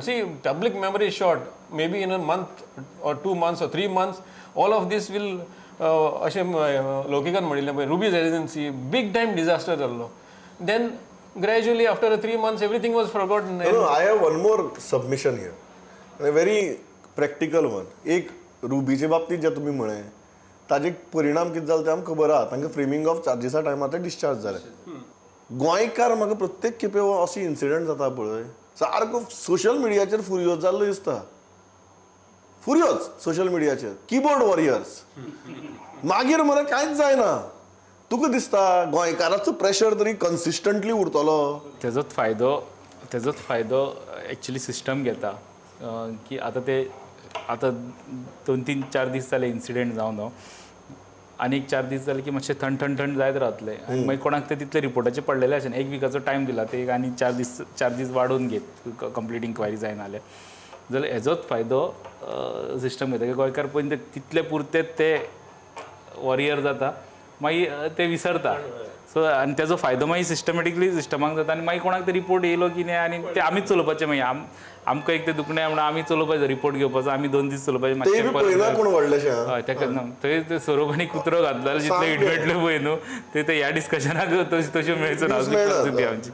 happen. See, public memory is short. Maybe in a month or 2 months or 3 months, all of this will अशें लोकिकान म्हणिल्लें पळय rubies agency big time disaster जाल्लो. Then gradually after 3 months everything was forgotten. No, I have one more submission here. A very practical one. एक रुबीचे बाबतीत जे तुम्ही म्हळे ताजे परिणाम कितें जाले ते आमकां खबर आहा. तांकां फ्रेमिंग ऑफ चार्जीसा टायमार ते डिस्चार्ज जाले. गोंयकार म्हाका प्रत्येक खेपे असो इन्सिडंट जाता पळय सारको सोशल मिडियाचेर फुरियोज जाल्लो दिसता. फुरियोज सोशल मिडियाचेर कीबोर्ड वॉरियर्स. मागीर मरे कांयच जायना. तुका दिसता गोंयकाराचो प्रेशर तरी कन्सिस्टंटली उरतलो. तेजोच फायदो एक्चुअली सिस्टम घेता की आतां 2-3-4 दीस जाले इन्सिडेंट जावन आनी 4 दीस जाले की मातशें थंड जायत रावतले आनी मागीर कोणाक ते तितले रिपोर्टाचे पडलेले अशें 1 विकाचो टायम दिला ते एक आनी 4 दीस वाडोवन घेत कंप्लीट इन्क्वायरी जायना जाल्यार हेजोच फायदो सिस्टम घेता की गोंयकार पयलीं तितले पुरते ते वॉरियर जाता मागीर ते विसरता. सो आनी तेजो फायदो मागीर सिस्टमॅटिकली सिस्टमाक जाता आनी मागीर कोणाक ते रिपोर्ट येयलो की नाही आनी ते आमीच चलोवपाचें मागीर आमकां एक ते दुखणें म्हणून आमी चलोवपाचो रिपोर्ट घेवपाचो आमी 2 दीस चलोवपाचें हय तेका थंय ते सोरोप आनी कुत्रो घातलेलो जितले इडमेटले पळय न्हू ते ह्या डिस्कशनाक तश्यो मेळच्यो ना परिस्थिती आमची.